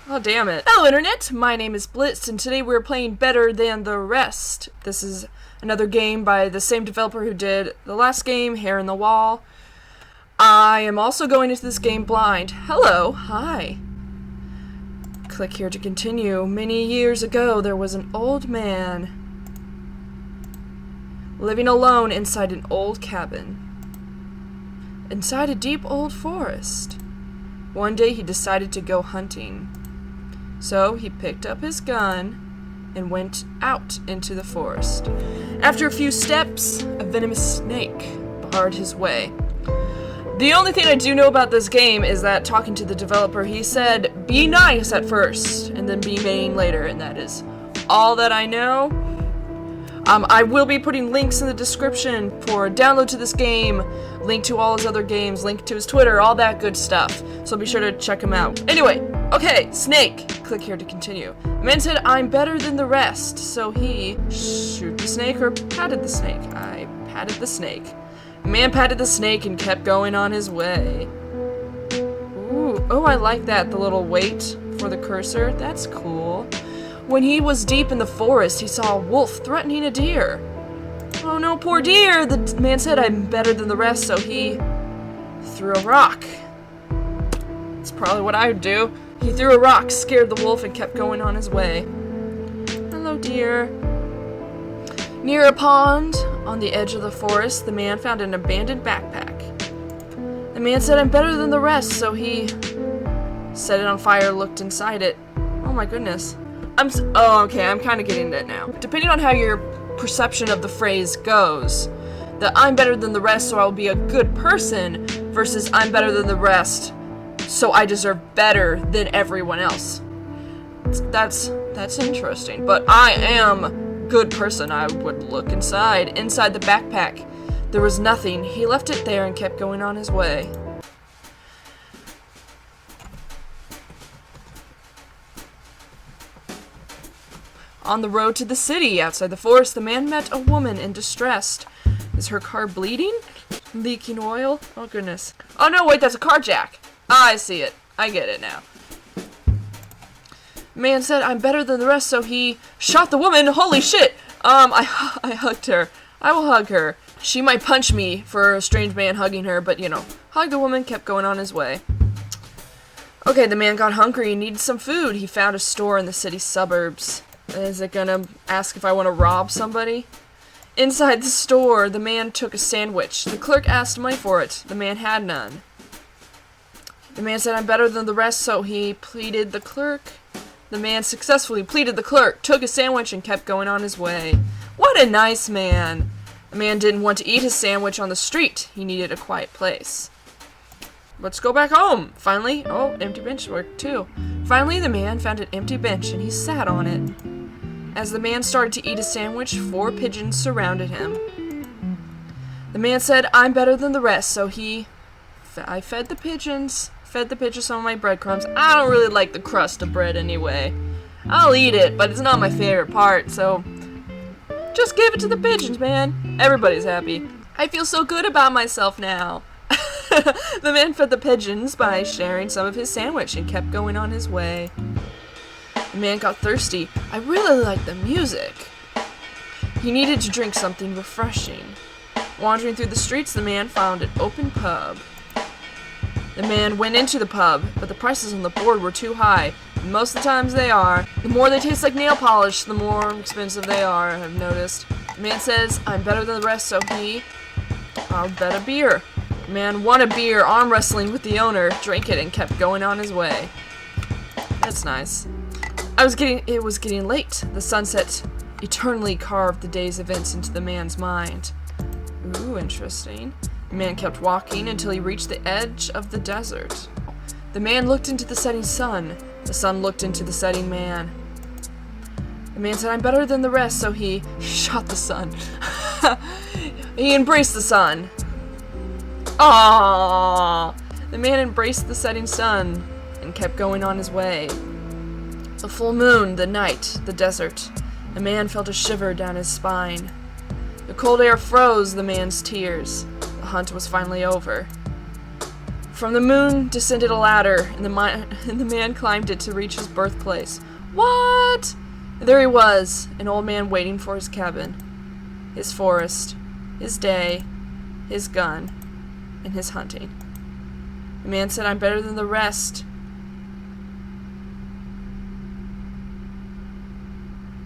Oh, damn it. Hello, Internet! My name is Blitz, and today we're playing Better Than the Rest. This is another game by the same developer who did the last game, Hair in the Wall. I am also going into this game blind. Hello, hi. Click here to continue. Many years ago, there was an old man living alone inside an old cabin. Inside a deep old forest. One day he decided to go hunting. So he picked up his gun and went out into the forest. After a few steps, a venomous snake barred his way. The only thing I do know about this game is that, talking to the developer, he said, be nice at first, and then be mean later, and that is all that I know. I will be putting links in the description for download to this game, link to all his other games, link to his Twitter, all that good stuff. So be sure to check him out. Anyway, okay, snake. Click here to continue. The man said, I'm better than the rest. So he shoot the snake or patted the snake. I patted the snake. The man patted the snake and kept going on his way. Ooh, oh, I like that, the little weight for the cursor. That's cool. When he was deep in the forest, he saw a wolf threatening a deer. Oh no, poor deer! The man said, I'm better than the rest, so he threw a rock. That's probably what I would do. He threw a rock, scared the wolf, and kept going on his way. Hello, deer. Near a pond, on the edge of the forest, the man found an abandoned backpack. The man said, I'm better than the rest, so he set it on fire, looked inside it. Oh my goodness. Okay, I'm kind of getting it now. Depending on how your perception of the phrase goes, the I'm better than the rest, so I'll be a good person, versus I'm better than the rest, so I deserve better than everyone else. That's interesting. But I am a good person. I would look inside the backpack. There was nothing. He left it there and kept going on his way. On the road to the city, outside the forest, the man met a woman in distress. Is her car bleeding? Leaking oil? Oh, goodness. Oh, no, wait, that's a car jack. Ah, I see it. I get it now. Man said, I'm better than the rest, so he shot the woman. Holy shit! I hugged her. I will hug her. She might punch me for a strange man hugging her, but, hugged the woman, kept going on his way. Okay, the man got hungry and needed some food. He found a store in the city suburbs. Is it gonna ask if I want to rob somebody? Inside the store, the man took a sandwich. The clerk asked money for it. The man had none. The man said, I'm better than the rest, so he pleaded the clerk. The man successfully pleaded the clerk, took a sandwich, and kept going on his way. What a nice man. The man didn't want to eat his sandwich on the street. He needed a quiet place. Let's go back home. Finally, empty bench worked too. Finally, the man found an empty bench, and he sat on it. As the man started to eat his sandwich, 4 pigeons surrounded him. The man said, I'm better than the rest, so I fed the pigeons some of my breadcrumbs. I don't really like the crust of bread anyway. I'll eat it, but it's not my favorite part, so just give it to the pigeons, man. Everybody's happy. I feel so good about myself now. The man fed the pigeons by sharing some of his sandwich and kept going on his way. The man got thirsty. I really like the music. He needed to drink something refreshing. Wandering through the streets, the man found an open pub. The man went into the pub, but the prices on the board were too high. And most of the times they are. The more they taste like nail polish, the more expensive they are, I've noticed. The man says, I'm better than the rest, so I'll bet a beer. The man won a beer, arm wrestling with the owner, drank it, and kept going on his way. That's nice. It was getting late. The sunset eternally carved the day's events into the man's mind. Ooh, interesting. The man kept walking until he reached the edge of the desert. The man looked into the setting sun. The sun looked into the setting man. The man said, I'm better than the rest, so he shot the sun. He embraced the sun. Aww! The man embraced the setting sun and kept going on his way. The full moon, the night, the desert. The man felt a shiver down his spine. The cold air froze the man's tears. The hunt was finally over. From the moon descended a ladder, and the man climbed it to reach his birthplace. What? There he was, an old man waiting for his cabin, his forest, his day, his gun, and his hunting. The man said, I'm better than the rest.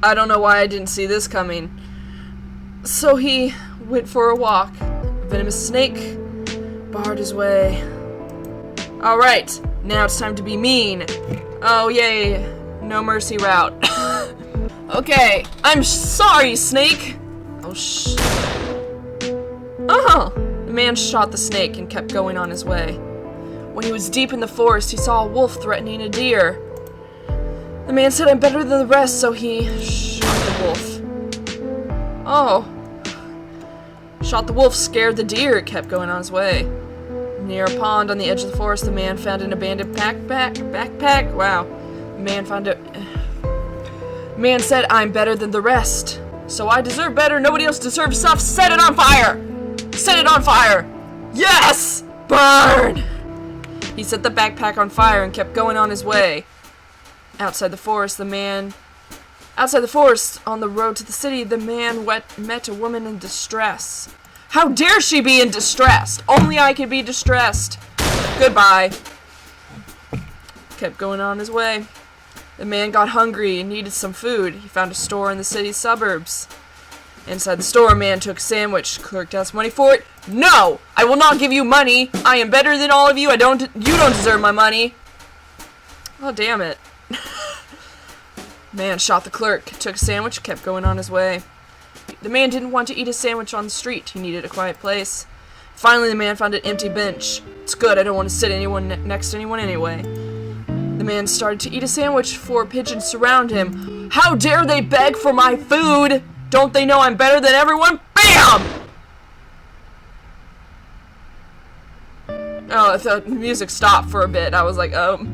I don't know why I didn't see this coming. So he went for a walk. A venomous snake barred his way. Alright, now it's time to be mean. Oh, yay. No mercy route. Okay, I'm sorry, snake. Oh, Oh! The man shot the snake and kept going on his way. When he was deep in the forest, he saw a wolf threatening a deer. The man said, I'm better than the rest, so he shot the wolf. Oh. Shot the wolf, scared the deer, kept going on his way. Near a pond on the edge of the forest, the man found an abandoned backpack. Wow. The man found it. The man said, I'm better than the rest. So I deserve better. Nobody else deserves stuff. Set it on fire! Set it on fire! Yes! Burn! He set the backpack on fire and kept going on his way. Outside the forest, on the road to the city, the man met a woman in distress. How dare she be in distress? Only I could be distressed. Goodbye. Kept going on his way. The man got hungry and needed some food. He found a store in the city's suburbs. Inside the store, a man took a sandwich. Clerk asked money for it. No! I will not give you money! I am better than all of you. You don't deserve my money. Oh, damn it. Man shot the clerk, took a sandwich, kept going on his way. The man didn't want to eat a sandwich on the street. He needed a quiet place. Finally, the man found an empty bench. It's good, I don't want to sit next to anyone anyway. The man started to eat a sandwich. 4 pigeons surround him. How dare they beg for my food? Don't they know I'm better than everyone? BAM! Oh, I thought the music stopped for a bit. I was like, oh.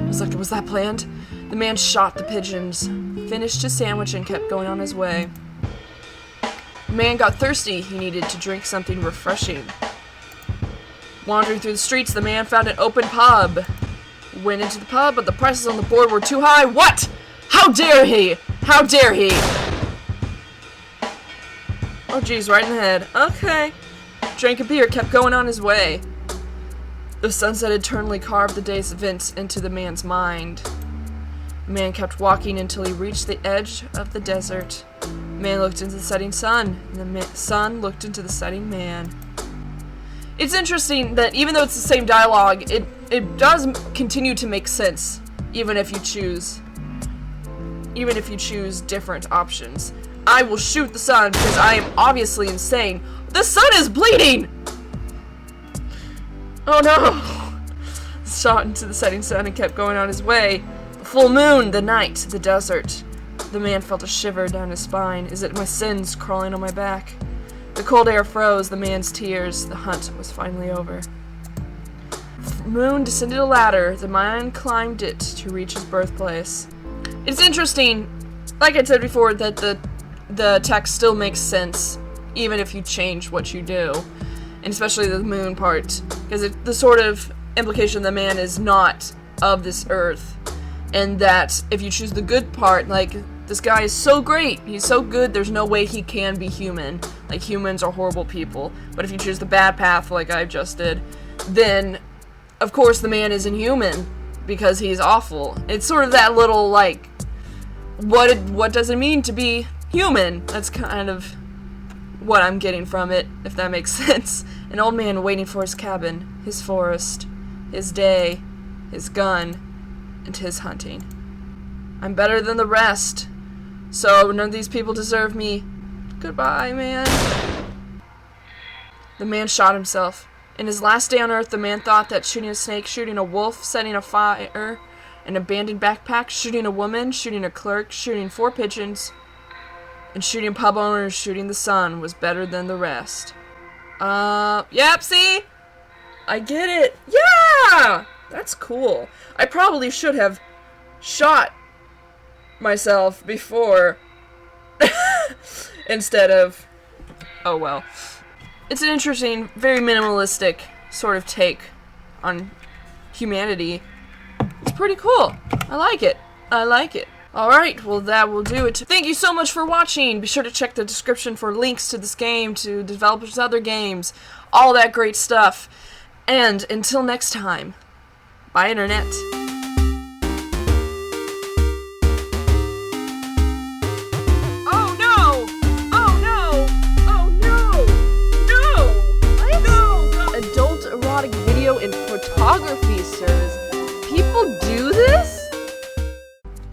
Was that planned? The man shot the pigeons, finished his sandwich, and kept going on his way. The man got thirsty. He needed to drink something refreshing. Wandering through the streets, the man found an open pub. Went into the pub, but the prices on the board were too high. What? How dare he? How dare he? Oh, geez, right in the head. Okay. Drank a beer, kept going on his way. The sunset eternally carved the day's events into the man's mind. The man kept walking until he reached the edge of the desert. The man looked into the setting sun, and the sun looked into the setting man. It's interesting that even though it's the same dialogue, it does continue to make sense, even if you choose different options. I will shoot the sun because I am obviously insane. The sun is bleeding! Oh no! Shot into the setting sun and kept going on his way. The full moon, the night, the desert. The man felt a shiver down his spine. Is it my sins crawling on my back? The cold air froze the man's tears. The hunt was finally over. The moon descended a ladder. The man climbed it to reach his birthplace. It's interesting, like I said before, that the text still makes sense, even if you change what you do. And especially the moon part, because the sort of implication the man is not of this earth, and that if you choose the good part, like, this guy is so great, he's so good, there's no way he can be human. Like, humans are horrible people. But if you choose the bad path, like I just did, then, of course, the man is inhuman, because he's awful. It's sort of that little, like, what does it mean to be human? That's kind of what I'm getting from it, if that makes sense. An old man waiting for his cabin, his forest, his day, his gun, and his hunting. I'm better than the rest, so none of these people deserve me. Goodbye, man. The man shot himself. In his last day on Earth, the man thought that shooting a snake, shooting a wolf, setting a fire, an abandoned backpack, shooting a woman, shooting a clerk, shooting 4 pigeons, and shooting pub owners, shooting the sun was better than the rest. Yep, see? I get it. Yeah! That's cool. I probably should have shot myself before instead of... Oh well. It's an interesting, very minimalistic sort of take on humanity. It's pretty cool. I like it. I like it. Alright, well that will do it. Thank you so much for watching. Be sure to check the description for links to this game, to developers' other games, all that great stuff. And until next time, bye Internet. Oh no! Oh no! Oh no! No! No! Adult erotic video and photography, sirs. People do this?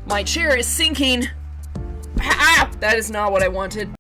My chair is sinking. Ah, that is not what I wanted.